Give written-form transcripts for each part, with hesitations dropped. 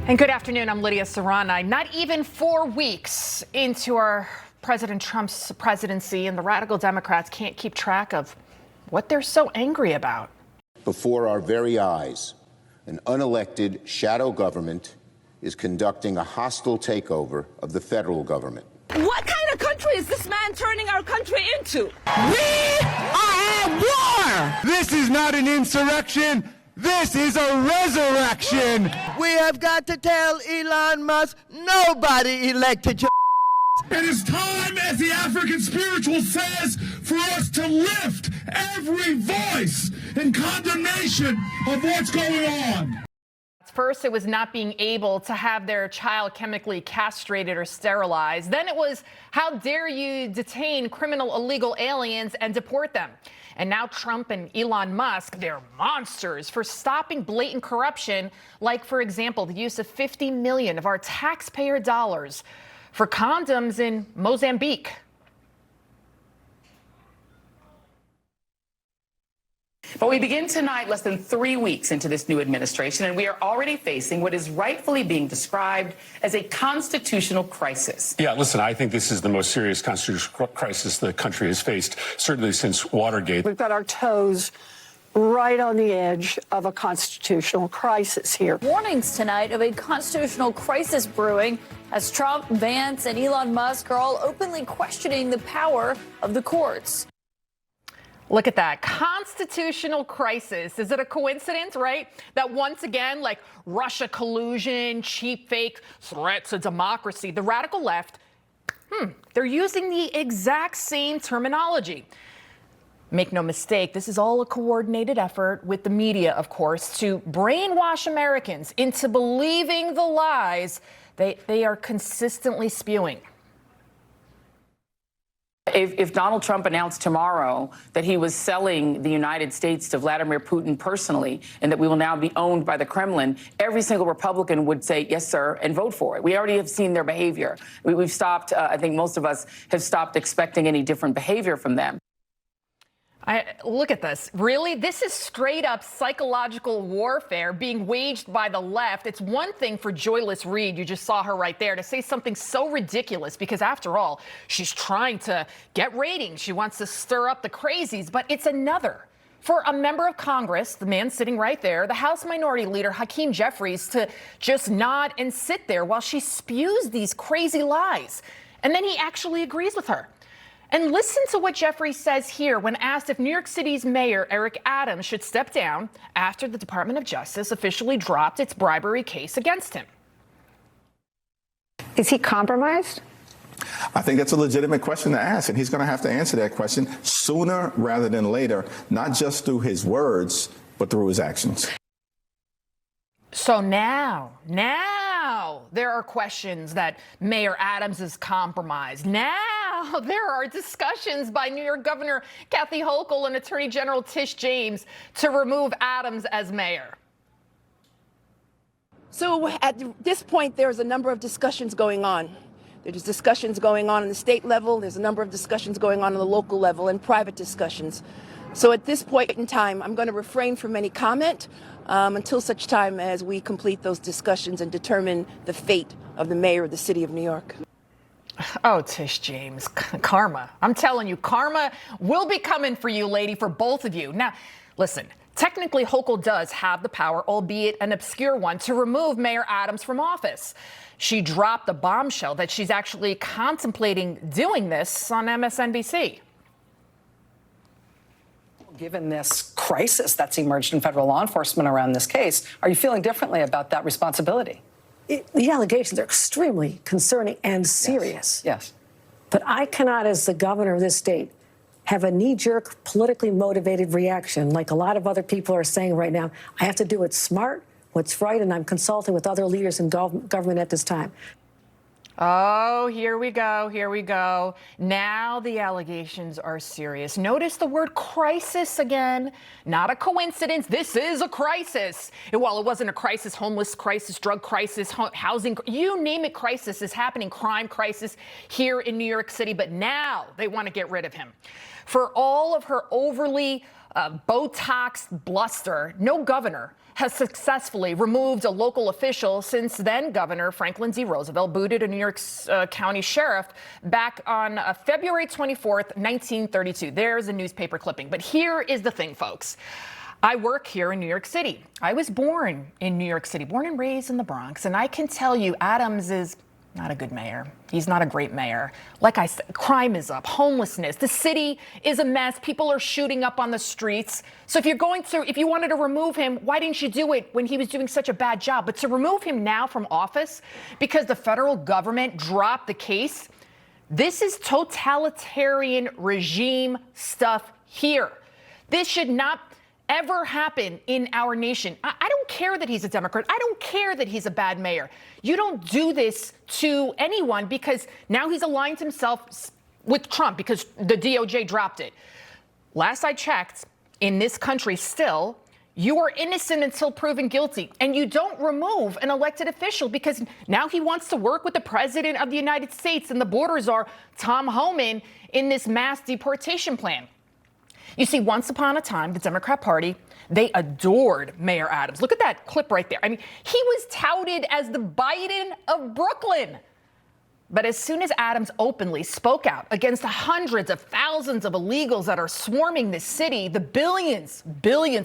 And good afternoon, I'm Lidia Curanaj. Not even 4 weeks into our President Trump's presidency, and the radical Democrats can't keep track of what they're so angry about. Before our very eyes, an unelected shadow government is conducting a hostile takeover of the federal government. What kind of country is this man turning our country into? We are at war! This is not an insurrection. This is a resurrection. We have got to tell Elon Musk, nobody elected you. It is time, as the African spiritual says, for us to lift every voice in condemnation of what's going on. First, it was not being able to have their child chemically castrated or sterilized. Then it was, how dare you detain criminal illegal aliens and deport them? And now Trump and Elon Musk, they're monsters for stopping blatant corruption, like, for example, the use of 50 million of our taxpayer dollars for condoms in Mozambique. But we begin tonight less than 3 weeks into this new administration, and we are already facing what is rightfully being described as a constitutional crisis. Yeah, listen, I think this is the most serious constitutional crisis the country has faced, certainly since Watergate. We've got our toes right on the edge of a constitutional crisis here. Warnings tonight of a constitutional crisis brewing as Trump, Vance, and Elon Musk are all openly questioning the power of the courts. Look at that. Constitutional crisis. Is it a coincidence, right? That once again, like Russia collusion, cheap fake, threat to democracy, the radical left, they're using the exact same terminology. Make no mistake, this is all a coordinated effort with the media, of course, to brainwash Americans into believing the lies they are consistently spewing. If Donald Trump announced tomorrow that he was selling the United States to Vladimir Putin personally and that we will now be owned by the Kremlin, every single Republican would say, yes, sir, and vote for it. We already have seen their behavior. We've stopped, I think most of us have stopped expecting any different behavior from them. Look at this. Really? This is straight up psychological warfare being waged by the left. It's one thing for Joyless Reed, you just saw her right there, to say something so ridiculous because, after all, she's trying to get ratings. She wants to stir up the crazies. But it's another for a member of Congress, the man sitting right there, the House Minority Leader Hakeem Jeffries, to just nod and sit there while she spews these crazy lies. And then he actually agrees with her. And listen to what Jeffrey says here when asked if New York City's Mayor Eric Adams should step down after the Department of Justice officially dropped its bribery case against him. Is he compromised? I think that's a legitimate question to ask, and he's going to have to answer that question sooner rather than later, not just through his words, but through his actions. So now there are questions that Mayor Adams is compromised. Now there are discussions by New York Governor Kathy Hochul and Attorney General Tish James to remove Adams as mayor. So at this point, there's a number of discussions going on. There's discussions going on the state level. There's a number of discussions going on the local level and private discussions. So at this point in time, I'm going to refrain from any comment until such time as we complete those discussions and determine the fate of the mayor of the city of New York. Oh, Tish James, karma. I'm telling you, karma will be coming for you, lady, for both of you. Now, listen, technically Hochul does have the power, albeit an obscure one, to remove Mayor Adams from office. She dropped the bombshell that she's actually contemplating doing this on MSNBC. Given this crisis that's emerged in federal law enforcement around this case, are you feeling differently about that responsibility? The allegations are extremely concerning and serious. Yes. But I cannot, as the governor of this state, have a knee-jerk, politically motivated reaction like a lot of other people are saying right now. I have to do it smart, what's right, and I'm consulting with other leaders in government at this time. Oh, here we go. Here we go. Now the allegations are serious. Notice the word crisis again. Not a coincidence. This is a crisis. Well, it wasn't a crisis, homeless crisis, drug crisis, housing, you name it, crisis is happening, crime crisis here in New York City. But now they want to get rid of him for all of her overly Botox bluster. No governor has successfully removed a local official since then Governor Franklin D. Roosevelt booted a New York County sheriff back on February 24th, 1932. There's a newspaper clipping. But here is the thing, folks. I work here in New York City. I was born in New York City, born and raised in the Bronx. And I can tell you Adams is not a good mayor. He's not a great mayor. Like I said, crime is up, homelessness. The city is a mess. People are shooting up on the streets. So if you wanted to remove him, why didn't you do it when he was doing such a bad job? But to remove him now from office because the federal government dropped the case, this is totalitarian regime stuff here. This should not ever happen in our nation. I don't care that he's a Democrat. I don't care that he's a bad mayor. You don't do this to anyone because now he's aligned himself with Trump because the DOJ dropped it. Last I checked, in this country still, you are innocent until proven guilty. And you don't remove an elected official because now he wants to work with the president of the United States and the borders are Tom Homan in this mass deportation plan. You see, once upon a time, the Democrat Party, they adored Mayor Adams. Look at that clip right there. I mean, he was touted as the Biden of Brooklyn. But as soon as Adams openly spoke out against the hundreds of thousands of illegals that are swarming this city, the billions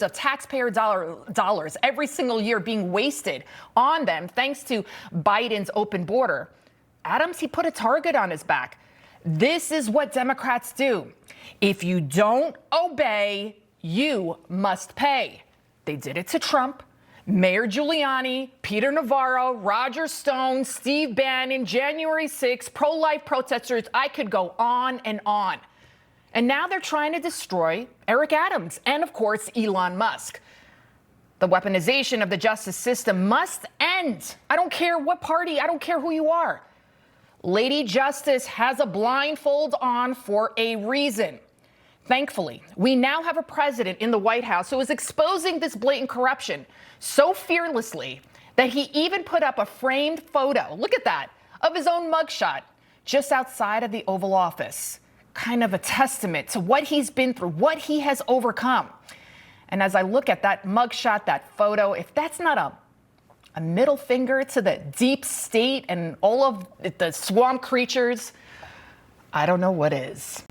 of taxpayer dollars every single year being wasted on them thanks to Biden's open border, Adams, he put a target on his back. This is what Democrats do. If you don't obey, you must pay. They did it to Trump, Mayor Giuliani, Peter Navarro, Roger Stone, Steve Bannon, January 6th, pro-life protesters. I could go on and on. And now they're trying to destroy Eric Adams and, of course, Elon Musk. The weaponization of the justice system must end. I don't care what party, I don't care who you are. Lady Justice has a blindfold on for a reason. Thankfully, we now have a president in the White House who is exposing this blatant corruption so fearlessly that he even put up a framed photo, look at that, of his own mugshot just outside of the Oval Office. Kind of a testament to what he's been through, what he has overcome. And as I look at that mugshot, that photo, if that's not a middle finger to the deep state and all of the swamp creatures, I don't know what is.